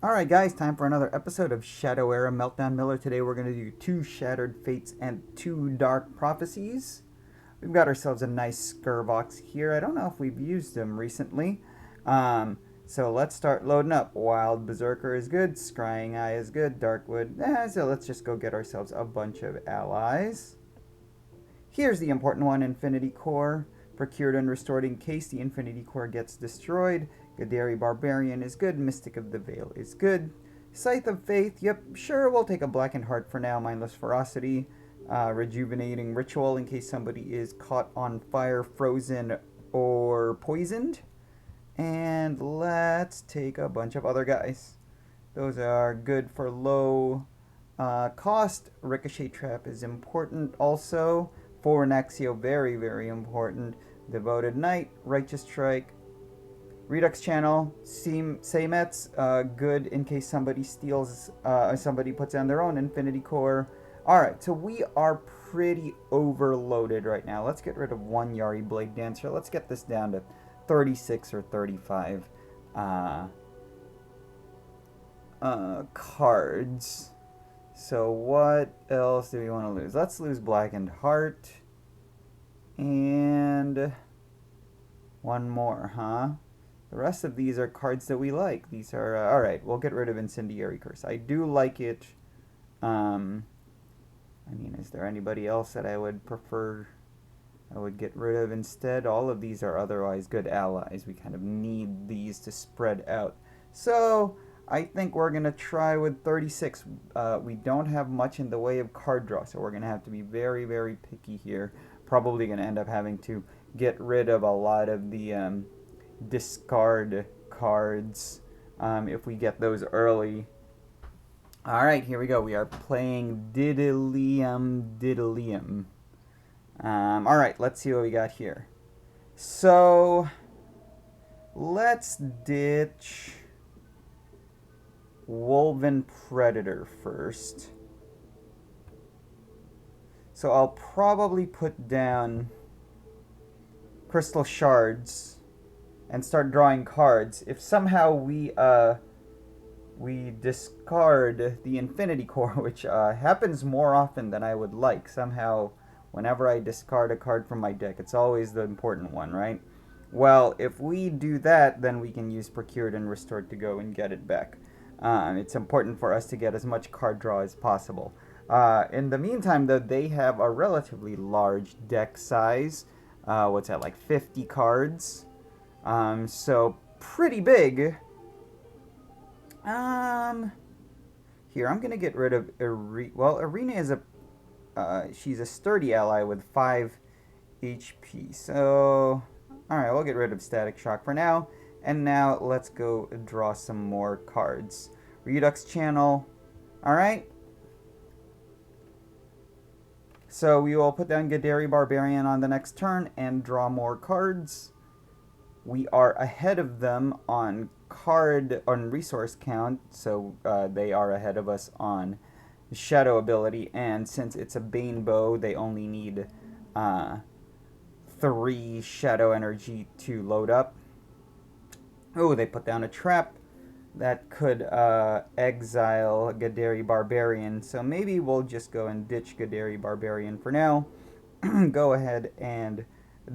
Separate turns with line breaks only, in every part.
Alright guys, time for another episode of Shadow Era Meltdown Miller. Today we're going to do 2 Shattered Fates and 2 Dark Prophecies. We've got ourselves a nice Skervox here. I don't know if we've used him recently. So let's start loading up. Wild Berserker is good, Scrying Eye is good, Darkwood, so let's just go get ourselves a bunch of allies. Here's the important one, Infinity Core. Procured and restored in case the Infinity Core gets destroyed. Gadari Barbarian is good. Mystic of the Veil is good. Scythe of Faith, yep, sure, we'll take a Blackened Heart for now. Mindless Ferocity. Rejuvenating Ritual in case somebody is caught on fire, frozen, or poisoned. And let's take a bunch of other guys. Those are good for low cost. Ricochet Trap is important also. Fornaxio, very, very important. Devoted Knight, Righteous Strike, Redux Channel, Samet's good in case somebody steals, somebody puts down their own Infinity Core. Alright, so we are pretty overloaded right now. Let's get rid of one Yari Blade Dancer. Let's get this down to 36 or 35 cards. So what else do we want to lose? Let's lose Blackened Heart. And one more, huh? The rest of these are cards that we like. These are, alright, we'll get rid of Incendiary Curse. I do like it. I mean, is there anybody else that I would prefer, I would get rid of instead? All of these are otherwise good allies. We kind of need these to spread out. So, I think we're going to try with 36. We don't have much in the way of card draw, so we're going to have to be very, very picky here. Probably going to end up having to get rid of a lot of the discard cards if we get those early. Alright, here we go. We are playing DidiliamDidiliam. Alright, let's see what we got here. So, let's ditch Wolven Predator first. So I'll probably put down Crystal Shards and start drawing cards. If somehow we discard the Infinity Core, which happens more often than I would like. Somehow, whenever I discard a card from my deck, it's always the important one, right? Well, if we do that, then we can use Procured and Restored to go and get it back. It's important for us to get as much card draw as possible. In the meantime, though, they have a relatively large deck size. What's that, like 50 cards? So, pretty big. Here, I'm going to get rid of Arena. Well, Arena is she's a sturdy ally with 5 HP. So, alright, we'll get rid of Static Shock for now. And now, let's go draw some more cards. Redux Channel. Alright. So, we will put down Gadari Barbarian on the next turn and draw more cards. We are ahead of them on resource count, so they are ahead of us on shadow ability, and since it's a Banebow, they only need 3 shadow energy to load up. Oh, they put down a trap that could exile Gadari Barbarian, so maybe we'll just go and ditch Gadari Barbarian for now. Go ahead and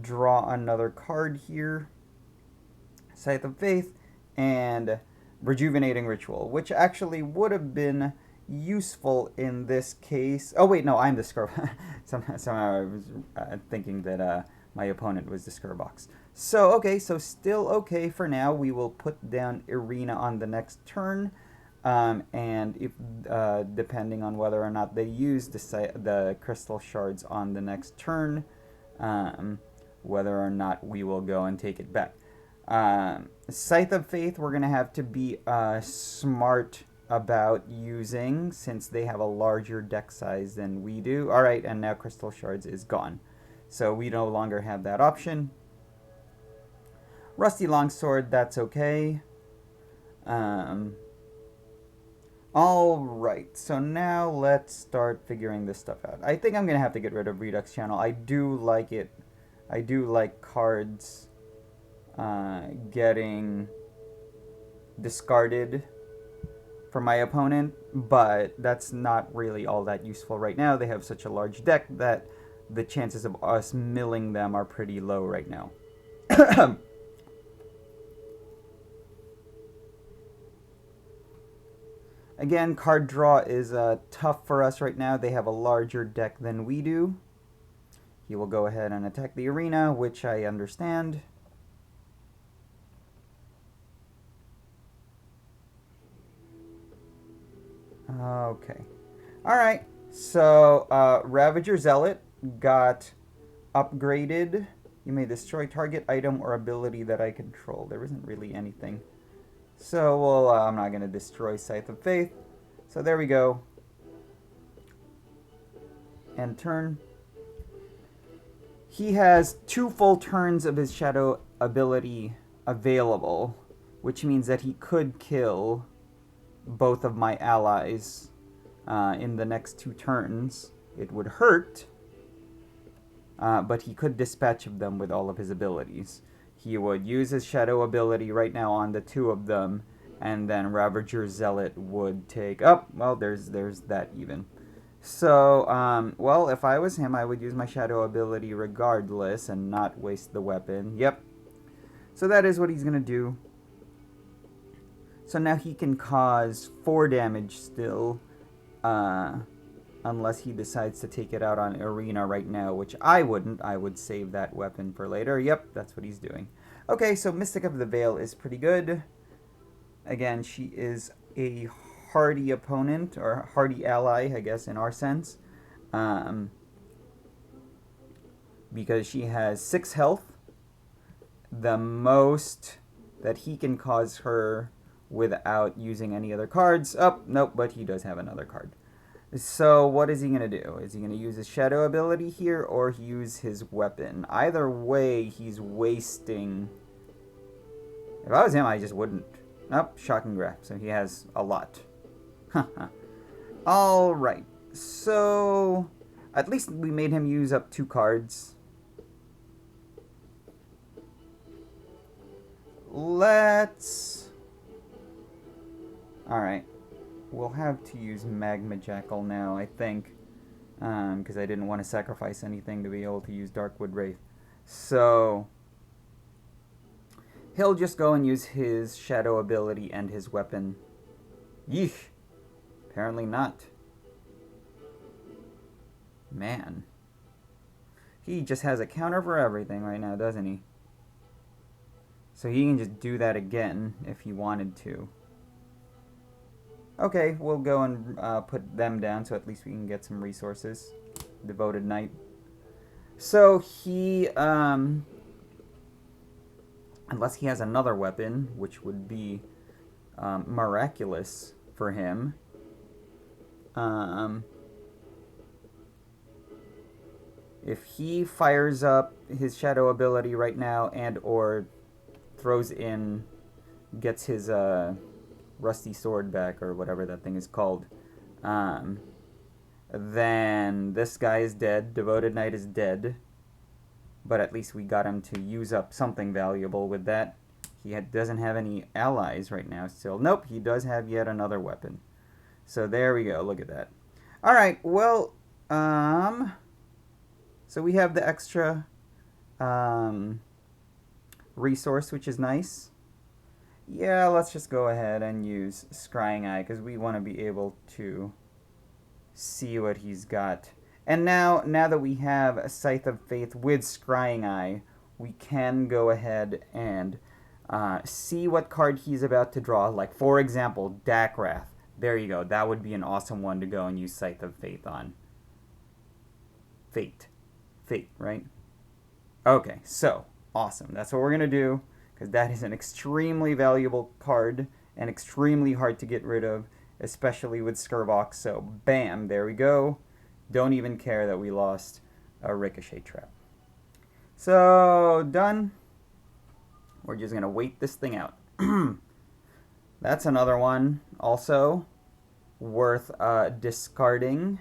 draw another card here. Scythe of Faith and Rejuvenating Ritual, which actually would have been useful in this case. Oh wait, no, I'm the Skervox. somehow I was thinking that my opponent was the Skervox. So, okay, so still okay for now. We will put down Arena on the next turn. And if depending on whether or not they use the Crystal Shards on the next turn, whether or not we will go and take it back. Scythe of Faith, we're going to have to be smart about using since they have a larger deck size than we do. Alright, and now Crystal Shards is gone. So we no longer have that option. Rusty Longsword, that's okay. Alright, so now let's start figuring this stuff out. I think I'm going to have to get rid of Redux Channel. I do like it. I do like cards getting discarded for my opponent, but that's not really all that useful right now. They have such a large deck that the chances of us milling them are pretty low right now. Again, card draw is tough for us right now. They have a larger deck than we do. He will go ahead and attack the arena, which I understand. Okay. Alright, so Ravager Zealot got upgraded. You may destroy target item or ability that I control. There isn't really anything. So, well, I'm not going to destroy Scythe of Faith. So there we go. End turn. He has 2 full turns of his Shadow ability available, which means that he could kill both of my allies in the next 2 turns. It would hurt, but he could dispatch of them with all of his abilities. He would use his Shadow ability right now on the 2 of them, and then Ravager Zealot would take... Oh, well, there's that even. So, well, if I was him, I would use my Shadow ability regardless and not waste the weapon. Yep. So that is what he's going to do. So now he can cause 4 damage still, unless he decides to take it out on Arena right now, which I wouldn't. I would save that weapon for later. Yep, that's what he's doing. Okay, so Mystic of the Veil is pretty good. Again, she is a hardy opponent, or hardy ally, I guess, in our sense. Because she has 6 health. The most that he can cause her without using any other cards. Oh, nope, but he does have another card. So what is he going to do? Is he going to use his Shadow ability here, or use his weapon? Either way, he's wasting... If I was him, I just wouldn't. Nope, Shocking Grasp. So he has a lot. Alright, so at least we made him use up 2 cards. Let's... Alright. We'll have to use Magma Jackal now, I think. Because I didn't want to sacrifice anything to be able to use Darkwood Wraith. So... he'll just go and use his Shadow ability and his weapon. Yeesh. Apparently not. Man. He just has a counter for everything right now, doesn't he? So he can just do that again if he wanted to. Okay, we'll go and put them down so at least we can get some resources. Devoted Knight. So he, unless he has another weapon, which would be miraculous for him. If he fires up his Shadow ability right now and or throws in, gets his rusty sword back or whatever that thing is called, then this guy is dead. Devoted Knight is dead. But at least we got him to use up something valuable with that. He doesn't have any allies right now still. Nope, he does have yet another weapon. So there we go. Look at that. Alright, well, so we have the extra resource, which is nice. Yeah, let's just go ahead and use Scrying Eye, because we want to be able to see what he's got. And now that we have a Scythe of Faith with Scrying Eye, we can go ahead and see what card he's about to draw. Like, for example, Dakrath. There you go. That would be an awesome one to go and use Scythe of Faith on. Fate, right? Okay, so, awesome. That's what we're going to do, because that is an extremely valuable card and extremely hard to get rid of, especially with Skervox. So, bam, there we go. Don't even care that we lost a Ricochet Trap. So, done. We're just going to wait this thing out. That's another one, also, worth discarding.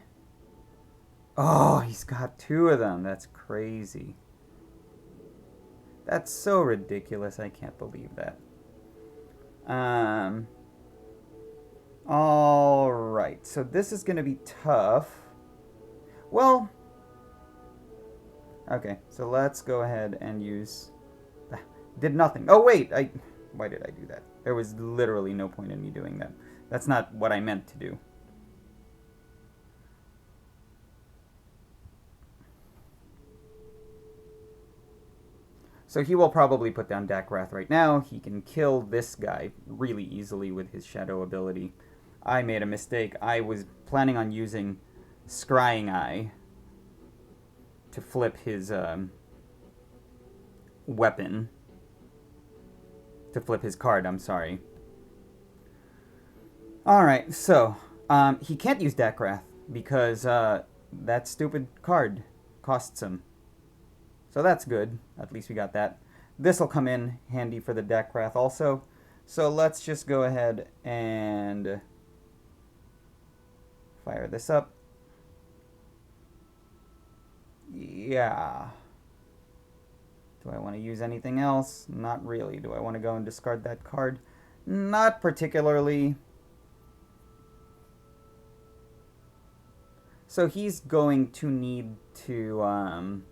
Oh, he's got 2 of them. That's crazy. That's so ridiculous. I can't believe that. Alright, so this is going to be tough. Well, okay, so let's go ahead and use... Did nothing. Oh, wait, why did I do that? There was literally no point in me doing that. That's not what I meant to do. So he will probably put down Dakrath right now. He can kill this guy really easily with his shadow ability. I made a mistake. I was planning on using Scrying Eye to flip his weapon. To flip his card, I'm sorry. Alright, so he can't use Dakrath because that stupid card costs him. So that's good. At least we got that. This will come in handy for the Dakrath also. So let's just go ahead and fire this up. Yeah. Do I want to use anything else? Not really. Do I want to go and discard that card? Not particularly. So he's going to need to...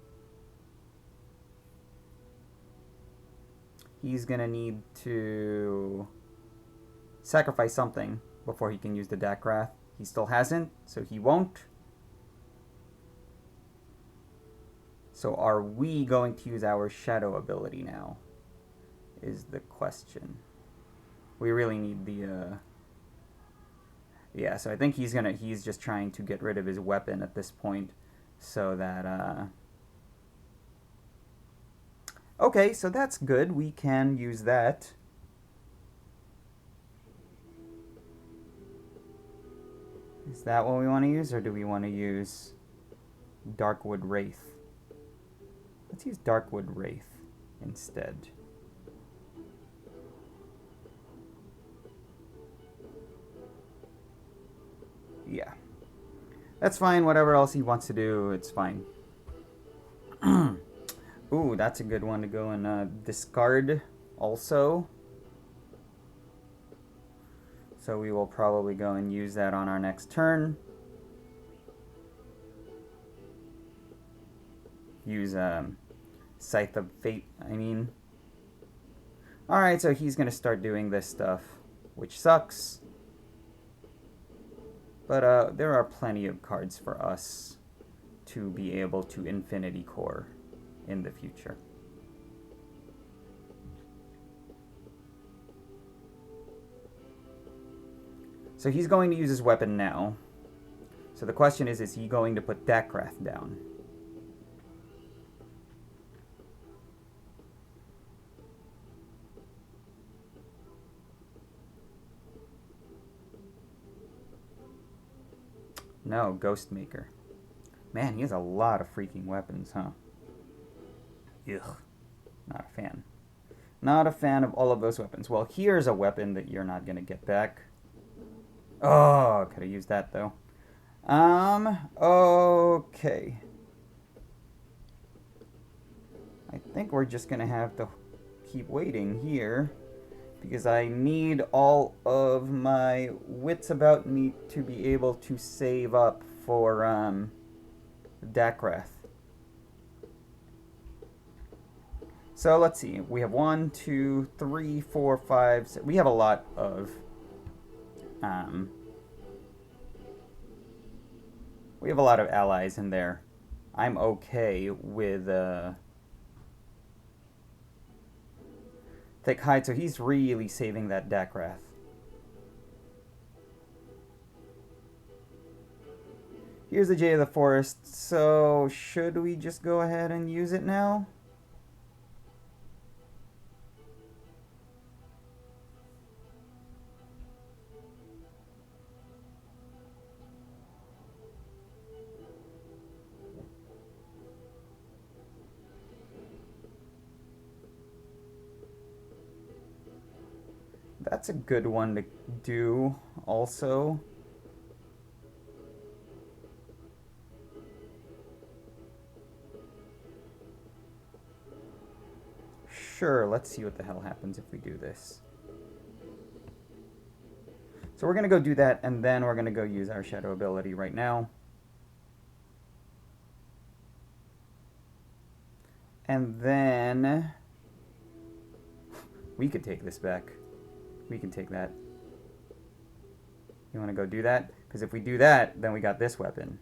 he's going to need to sacrifice something before he can use the Dakrath. He still hasn't, so he won't. So are we going to use our shadow ability now? Is the question. We really need the... Yeah, so I think he's just trying to get rid of his weapon at this point so that... Okay, so that's good. We can use that. Is that what we want to use, or do we want to use Darkwood Wraith? Let's use Darkwood Wraith instead. Yeah. That's fine. Whatever else he wants to do, it's fine. Ooh, that's a good one to go and discard also. So we will probably go and use that on our next turn. Use Scythe of Fate, I mean. Alright, so he's going to start doing this stuff, which sucks. But there are plenty of cards for us to be able to Infinity Core in the future. So he's going to use his weapon now. So the question is he going to put Dakrath down? No, Ghostmaker. Man, he has a lot of freaking weapons, huh? Ugh. Not a fan. Not a fan of all of those weapons. Well, here's a weapon that you're not going to get back. Oh, could have used that, though. Okay. I think we're just going to have to keep waiting here, because I need all of my wits about me to be able to save up for, Dakrath. So let's see. We have 1, 2, 3, 4, 5, 6. We have a lot of we have a lot of allies in there. I'm okay with Thick Hide, so he's really saving that Dakrath. Here's the Jay of the Forest, so should we just go ahead and use it now? That's a good one to do also. Sure, let's see what the hell happens if we do this. So we're going to go do that, and then we're going to go use our shadow ability right now. And then we could take this back. We can take that. You want to go do that? Because if we do that, then we got this weapon.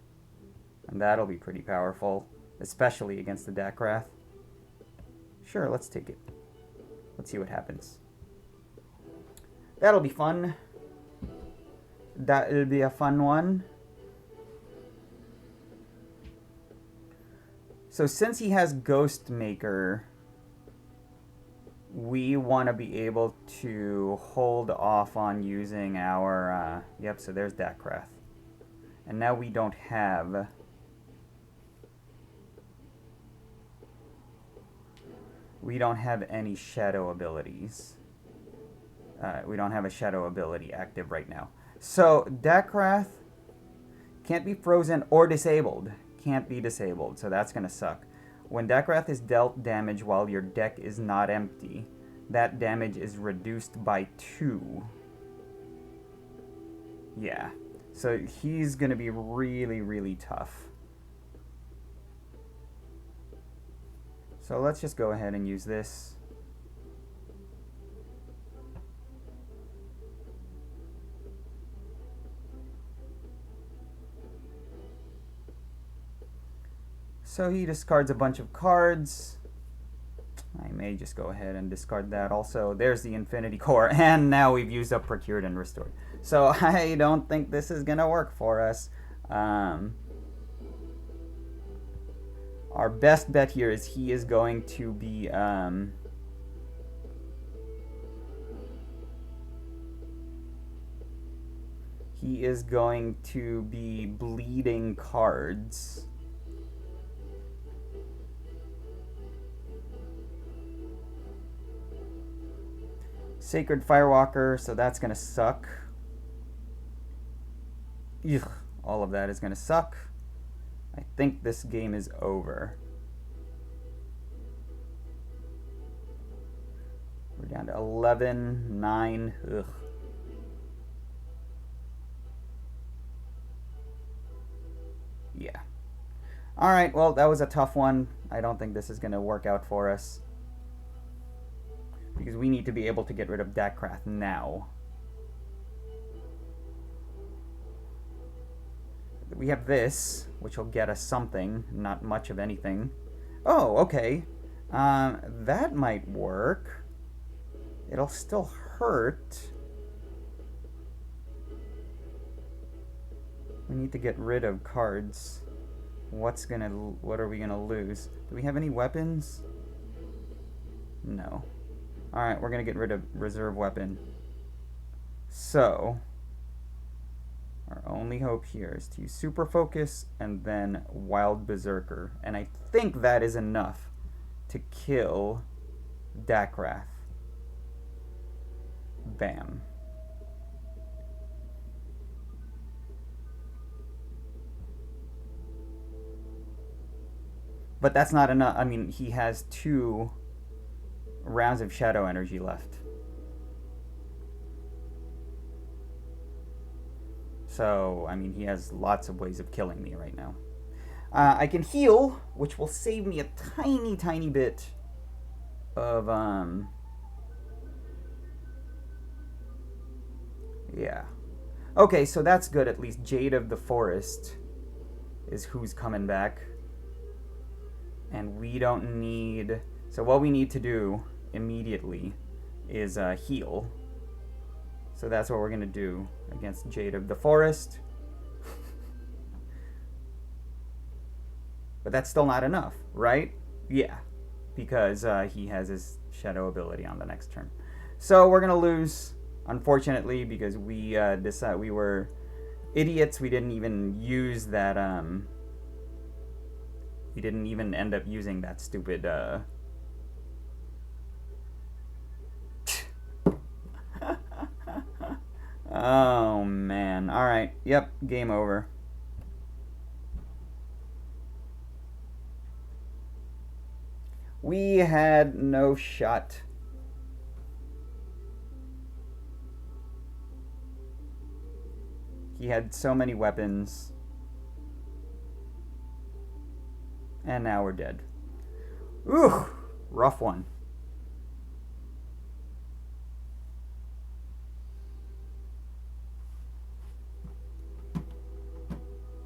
And that'll be pretty powerful, especially against the Dakrath. Sure, let's take it. Let's see what happens. That'll be fun. That'll be a fun one. So since he has Ghost Maker, we want to be able to hold off on using our... yep, so there's Dakrath. And now we don't have... we don't have any shadow abilities. We don't have a shadow ability active right now. So Dakrath can't be frozen or disabled. Can't be disabled, so that's going to suck. When Dakrath is dealt damage while your deck is not empty, that damage is reduced by 2. Yeah, so he's going to be really, really tough. So let's just go ahead and use this. So he discards a bunch of cards. I may just go ahead and discard that also. There's the Infinity Core, and now we've used up Procured and Restored. So I don't think this is going to work for us. Our best bet here is he is going to be... he is going to be bleeding cards. Sacred Firewalker, so that's going to suck. Ugh, all of that is going to suck. I think this game is over. We're down to 11, 9, ugh. Yeah. Alright, well, that was a tough one. I don't think this is going to work out for us. Because we need to be able to get rid of Dakrath now. We have this, which will get us something, not much of anything. Oh, okay. That might work. It'll still hurt. We need to get rid of cards. What are we gonna lose? Do we have any weapons? No. Alright, we're going to get rid of reserve weapon. So, our only hope here is to use Super Focus and then Wild Berserker. And I think that is enough to kill Dakrath. Bam. But that's not enough. I mean, he has 2 rounds of shadow energy left. So, I mean, he has lots of ways of killing me right now. I can heal, which will save me a tiny, tiny bit of, yeah. Okay, so that's good. At least Jade of the Forest is who's coming back. And we don't need... So what we need to do immediately is heal. So that's what we're going to do against Jade of the Forest. But that's still not enough, right? Yeah, because he has his shadow ability on the next turn. So we're going to lose, unfortunately, because we decided we were idiots. We didn't even use that... we didn't even end up using that stupid... Oh, man. Alright. Yep. Game over. We had no shot. He had so many weapons. And now we're dead. Ooh, rough one.